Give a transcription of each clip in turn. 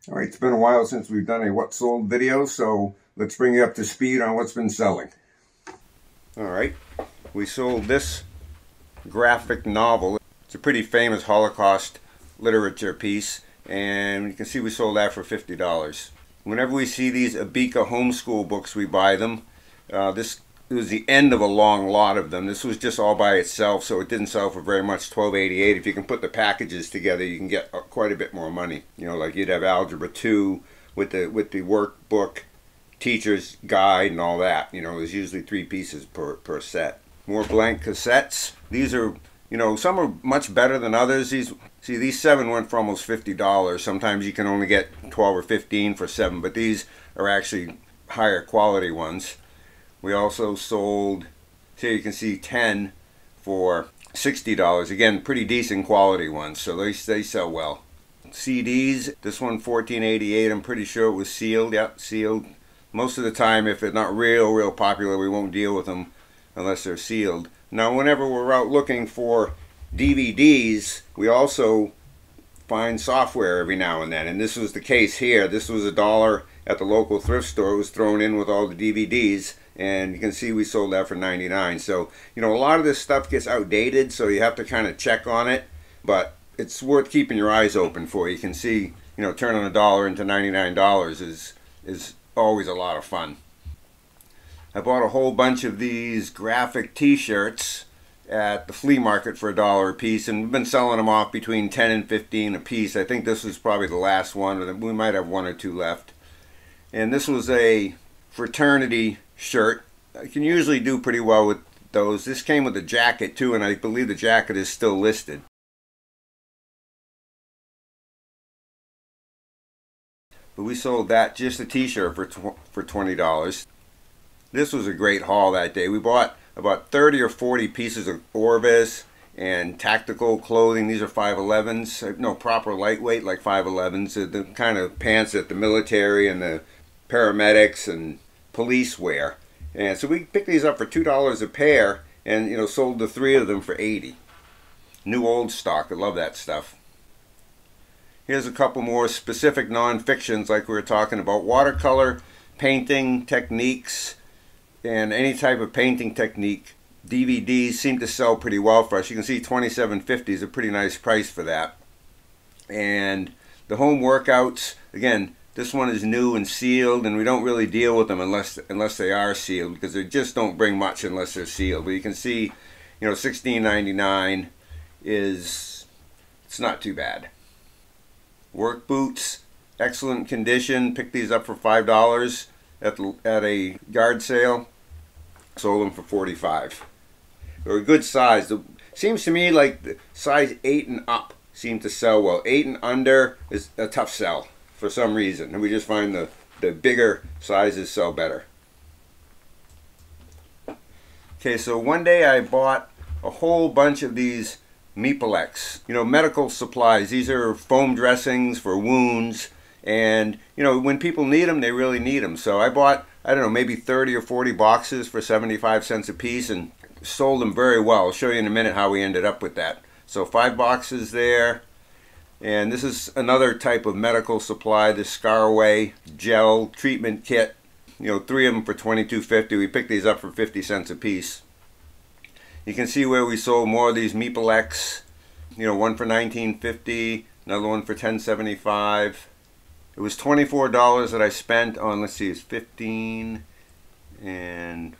All right, it's been a while since we've done a what sold video, so let's bring you up to speed on what's been selling. All right, we sold this graphic novel. It's a pretty famous Holocaust literature piece, and you can see we sold that for $50. Whenever we see these Abika homeschool books, we buy them. This was the end of a long lot of them. This was just all by itself, so it didn't sell for very much, $12.88. If you can put the packages together, you can get quite a bit more money. You know, like you'd have Algebra 2 with the workbook, teacher's guide, and all that. You know, there's usually 3 pieces per set. More blank cassettes. These are, you know, some are much better than others. These 7 went for almost $50. Sometimes you can only get 12 or 15 for 7, but these are actually higher quality ones. We also sold, here you can see 10 for $60. Again, pretty decent quality ones, so they sell well. CDs, this one $14.88. I'm pretty sure it was sealed. Yep, sealed. Most of the time, if they're not real popular, we won't deal with them unless they're sealed. Now, whenever we're out looking for DVDs, we also find software every now and then, and this was the case here. This was $1 at the local thrift store. It was thrown in with all the DVDs, and you can see we sold that for 99. So, you know, a lot of this stuff gets outdated, so you have to kind of check on it, but it's worth keeping your eyes open for. You can see, you know, turning $1 into $99 is always a lot of fun. I bought a whole bunch of these graphic t-shirts at the flea market for $1 a piece, and we've been selling them off between 10 and 15 a piece. I think this was probably the last one, and we might have 1 or 2 left. And this was a fraternity shirt. I can usually do pretty well with those. This came with a jacket too, and I believe the jacket is still listed. But we sold that, just a t-shirt, for $20. This was a great haul that day. We bought about 30 or 40 pieces of Orvis and tactical clothing. These are 511s, no, proper lightweight like 511s, the kind of pants that the military and the paramedics and police wear. And so we picked these up for $2 a pair, and, you know, sold the 3 of them for $80. New old stock. I love that stuff. Here's a couple more specific non-fictions like we were talking about. Watercolor painting techniques and any type of painting technique. DVDs seem to sell pretty well for us. You can see $27.50 is a pretty nice price for that. And the home workouts, again, this one is new and sealed, and we don't really deal with them unless they are sealed, because they just don't bring much unless they're sealed. But you can see, you know, $16.99 it's not too bad. Work boots, excellent condition. Picked these up for $5 at a yard sale. Sold them for $45. They're a good size. Seems to me like the size 8 and up seem to sell well. 8 and under is a tough sell for some reason, and we just find the bigger sizes sell better. Okay, so one day I bought a whole bunch of these Meeple-X, you know, medical supplies. These are foam dressings for wounds, and, you know, when people need them, they really need them. So I bought, I don't know, maybe 30 or 40 boxes for 75 cents a piece, and sold them very well. I'll show you in a minute how we ended up with that. So 5 boxes there. And this is another type of medical supply, the Scarway gel treatment kit. You know, 3 of them for $22.50. We picked these up for 50 cents a piece. You can see where we sold more of these Meeple-X. You know, one for $19.50, another one for $10.75. It was $24 that I spent on, let's see, it's 15 and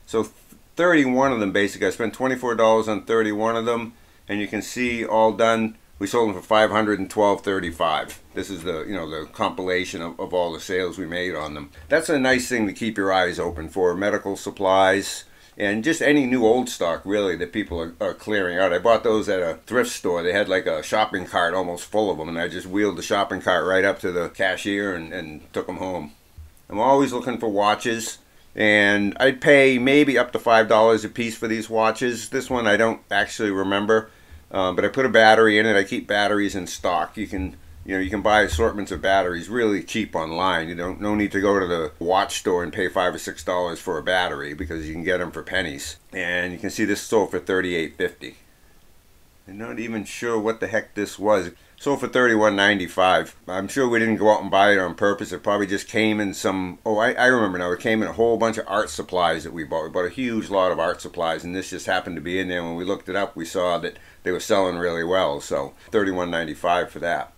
so 31 of them basically. I spent $24 on 31 of them, and you can see all done. We sold them for $512.35. This is the, you know, the compilation of all the sales we made on them. That's a nice thing to keep your eyes open for, medical supplies and just any new old stock really that people are clearing out. I bought those at a thrift store. They had like a shopping cart almost full of them, and I just wheeled the shopping cart right up to the cashier and took them home. I'm always looking for watches, and I'd pay maybe up to $5 a piece for these watches. This one I don't actually remember. But I put a battery in it. I keep batteries in stock. You can buy assortments of batteries really cheap online. No need to go to the watch store and pay $5 or $6 for a battery, because you can get them for pennies. And you can see this sold for $38.50. I'm not even sure what the heck this was. Sold for $31.95. I'm sure we didn't go out and buy it on purpose. It probably just came in some... Oh, I remember now. It came in a whole bunch of art supplies that we bought. We bought a huge lot of art supplies, and this just happened to be in there. When we looked it up, we saw that they were selling really well. So $31.95 for that.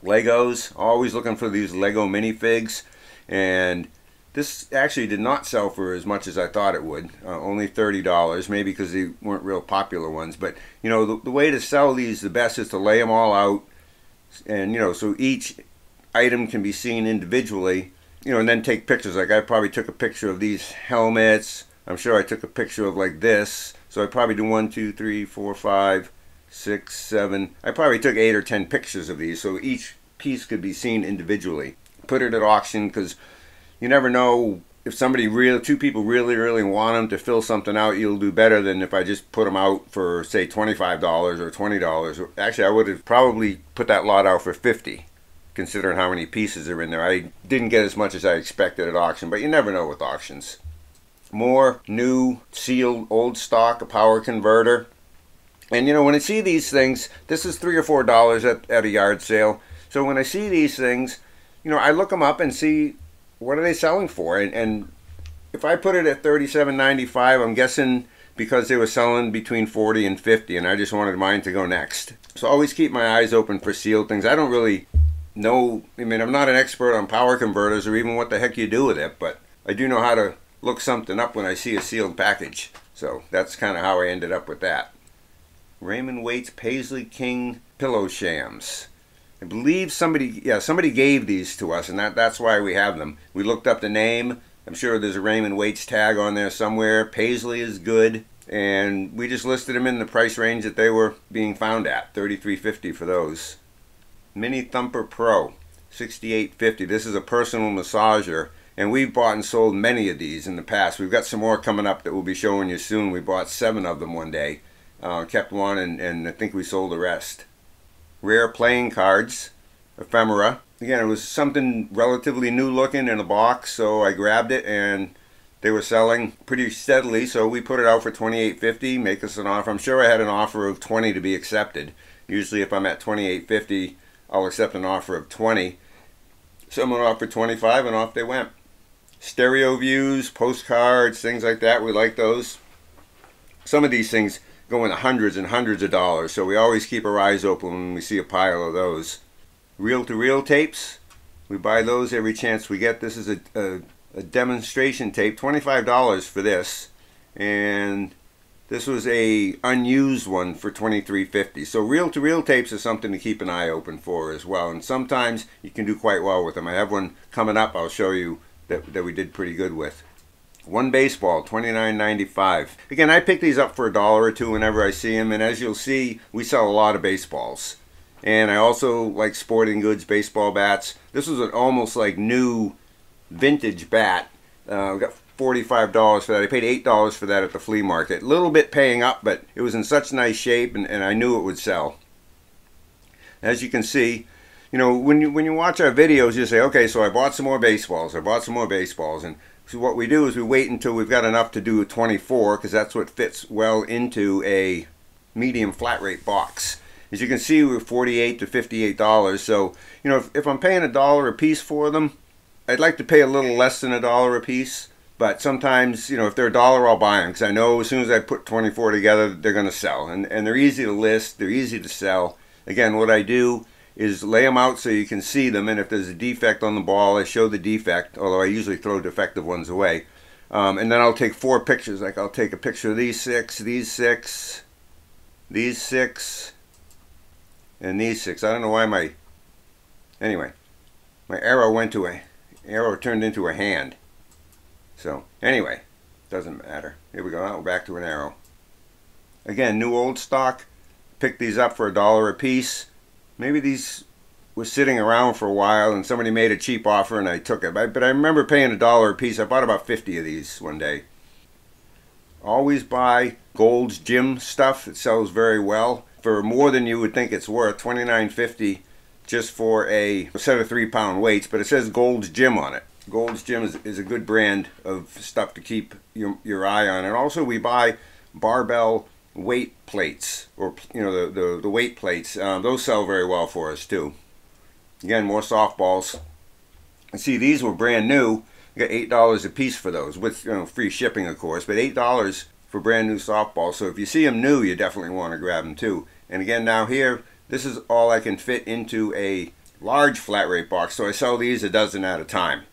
Legos. Always looking for these Lego minifigs. And this actually did not sell for as much as I thought it would. Only $30, maybe because they weren't real popular ones. But, you know, the way to sell these the best is to lay them all out. And, you know, so each item can be seen individually. You know, and then take pictures. Like I probably took a picture of these helmets. I'm sure I took a picture of like this. So I probably do 1, 2, 3, 4, 5, 6, 7. I probably took 8 or 10 pictures of these. So each piece could be seen individually. Put it at auction because you never know if two people really want them to fill something out. You'll do better than if I just put them out for say $25 or $20. Actually, I would have probably put that lot out for $50, considering how many pieces are in there. I didn't get as much as I expected at auction, but you never know with auctions. More new sealed old stock, a power converter. And you know, when I see these things, this is $3 or $4 at a yard sale. So when I see these things, you know, I look them up and see what are they selling for. And if I put it at $37.95, I'm guessing because they were selling between $40 and $50, and I just wanted mine to go next. So always keep my eyes open for sealed things. I don't really know, I mean, I'm not an expert on power converters or even what the heck you do with it, but I do know how to look something up when I see a sealed package. So that's kind of how I ended up with that. Raymond Waite's Paisley King Pillow Shams. I believe somebody gave these to us, and that's why we have them. We looked up the name. I'm sure there's a Raymond Waite's tag on there somewhere. Paisley is good, and we just listed them in the price range that they were being found at, $33.50 for those. Mini Thumper Pro, $68.50. This is a personal massager, and we've bought and sold many of these in the past. We've got some more coming up that we'll be showing you soon. We bought 7 of them one day. Kept one, and I think we sold the rest. Rare playing cards, ephemera. Again, it was something relatively new looking in a box, so I grabbed it, and they were selling pretty steadily, so we put it out for $28.50. Make us an offer. I'm sure I had an offer of $20 to be accepted. Usually if I'm at $28.50, I'll accept an offer of $20. Someone offered $25, and off they went. Stereo views, postcards, things like that. We like those. Some of these things go in the hundreds and hundreds of dollars, so we always keep our eyes open when we see a pile of those. Reel-to-reel tapes, we buy those every chance we get. This is a demonstration tape, $25 for this, and this was a unused one for $23.50. So reel-to-reel tapes is something to keep an eye open for as well, and sometimes you can do quite well with them. I have one coming up I'll show you that we did pretty good with. One baseball, $29.95. Again, I pick these up for $1 or $2 whenever I see them, and as you'll see, we sell a lot of baseballs. And I also like sporting goods, baseball bats. This was an almost like new vintage bat. We got $45 for that. I paid $8 for that at the flea market. A little bit paying up, but it was in such nice shape, and I knew it would sell. As you can see, you know, when you watch our videos, you say, okay, so I bought some more baseballs. I bought some more baseballs, and so what we do is we wait until we've got enough to do a 24, because that's what fits well into a medium flat rate box. As you can see, we're $48 to $58. So, you know, if I'm paying $1 a piece for them, I'd like to pay a little less than $1 a piece. But sometimes, you know, if they're $1, I'll buy them, because I know as soon as I put 24 together, they're going to sell. And they're easy to list. They're easy to sell. Again, what I do is lay them out so you can see them, and if there's a defect on the ball, I show the defect, although I usually throw defective ones away. And then I'll take 4 pictures. Like I'll take a picture of these 6, these 6, these 6, and these 6. I don't know why anyway, my arrow turned into a hand. So anyway, doesn't matter. Here we go. Now we're back to an arrow. Again, new old stock. Picked these up for $1 a piece. Maybe these were sitting around for a while and somebody made a cheap offer and I took it. But I remember paying $1 a piece. I bought about 50 of these one day. Always buy Gold's Gym stuff. It sells very well for more than you would think it's worth. $29.50 just for a set of 3-pound weights. But it says Gold's Gym on it. Gold's Gym is a good brand of stuff to keep your eye on. And also we buy barbell weight plates, or the weight plates. Those sell very well for us too. Again, more softballs. And see, these were brand new. You got $8 a piece for those, with free shipping, of course. But $8 for brand new softballs. So if you see them new, you definitely want to grab them too. And again, now here, this is all I can fit into a large flat rate box. So I sell these a dozen at a time.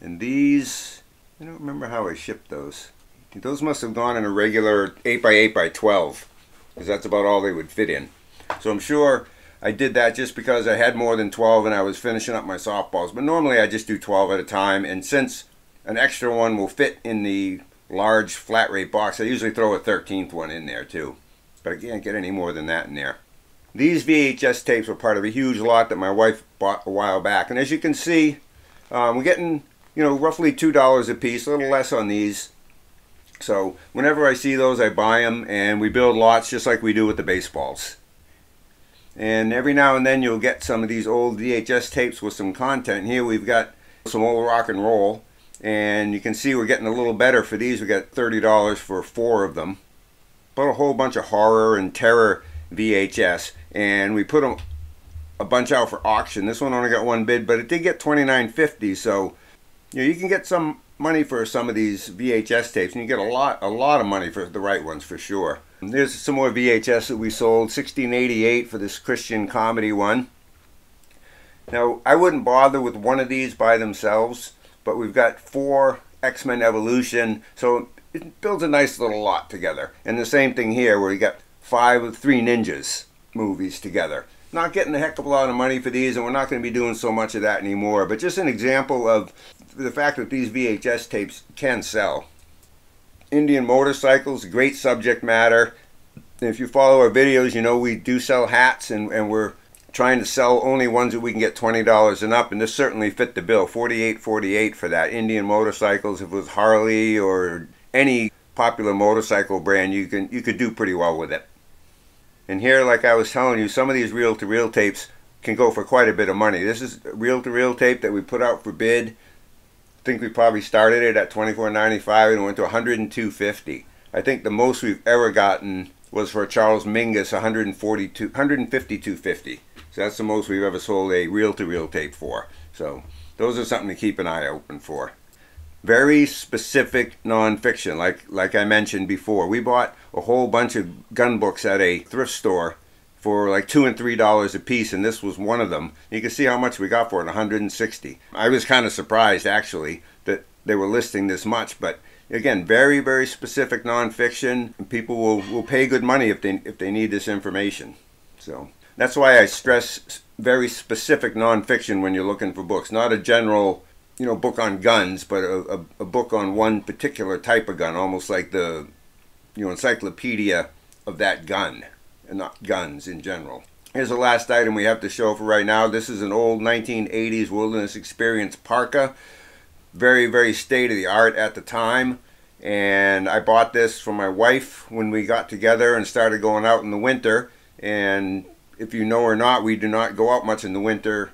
And these, I don't remember how I shipped those. Those must have gone in a regular 8x8x12, because that's about all they would fit in. So I'm sure I did that just because I had more than 12 and I was finishing up my softballs. But normally I just do 12 at a time, and since an extra one will fit in the large flat rate box, I usually throw a 13th one in there too. But I can't get any more than that in there. These VHS tapes were part of a huge lot that my wife bought a while back. And as you can see, we're getting, roughly $2 a piece, a little less on these. So whenever I see those, I buy them, and we build lots just like we do with the baseballs. And every now and then you'll get some of these old VHS tapes with some content. Here we've got some old rock and roll, and you can see we're getting a little better for these. We got $30 for 4 of them. Bought a whole bunch of horror and terror VHS, and we put a bunch out for auction. This one only got one bid, but it did get $29.50. So you can get some money for some of these VHS tapes, and you get a lot of money for the right ones for sure. There's some more VHS that we sold, 1688 for this Christian comedy one. Now I wouldn't bother with one of these by themselves, but we've got 4 X-Men Evolution, so it builds a nice little lot together. And the same thing here, where we got 5 of 3 Ninjas movies together. Not getting a heck of a lot of money for these, and we're not going to be doing so much of that anymore, but just an example of the fact that these VHS tapes can sell. Indian motorcycles, great subject matter. And if you follow our videos, you know we do sell hats, and we're trying to sell only ones that we can get $20 and up, and this certainly fit the bill. $48.48 for that. Indian motorcycles, if it was Harley or any popular motorcycle brand, you could do pretty well with it. And here, like I was telling you, some of these reel-to-reel tapes can go for quite a bit of money. This is a reel-to-reel tape that we put out for bid. I think we probably started it at $24.95 and went to $102.50. I think the most we've ever gotten was for Charles Mingus, $152.50. So that's the most we've ever sold a reel-to-reel tape for. So those are something to keep an eye open for. Very specific nonfiction, like I mentioned before. We bought a whole bunch of gun books at a thrift store for like $2 and $3 a piece, and this was one of them. You can see how much we got for it, $160. I was kind of surprised actually that they were listing this much, but again, very, very specific nonfiction. People will pay good money if they need this information. So that's why I stress very specific nonfiction when you're looking for books, not a general book on guns, but a book on one particular type of gun, almost like the encyclopedia of that gun, and not guns in general. Here's the last item we have to show for right now. This is an old 1980s Wilderness Experience parka. Very, very state-of-the-art at the time. And I bought this for my wife when we got together and started going out in the winter. And if you know or not, we do not go out much in the winter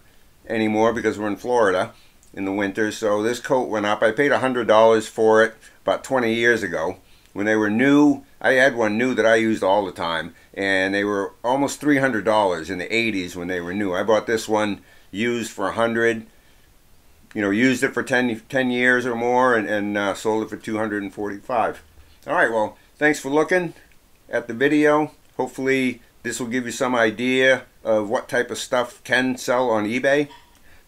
anymore because we're in Florida in the winter. So this coat went up. I paid $100 for it about 20 years ago. When they were new, I had one new that I used all the time, and they were almost $300 in the 80s when they were new. I bought this one used for $100. Used it for 10 years or more, and sold it for $245. All right, well, thanks for looking at the video. Hopefully this will give you some idea of what type of stuff can sell on eBay.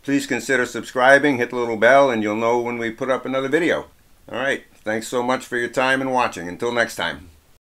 Please consider subscribing, hit the little bell, and you'll know when we put up another video. All right, thanks so much for your time and watching. Until next time.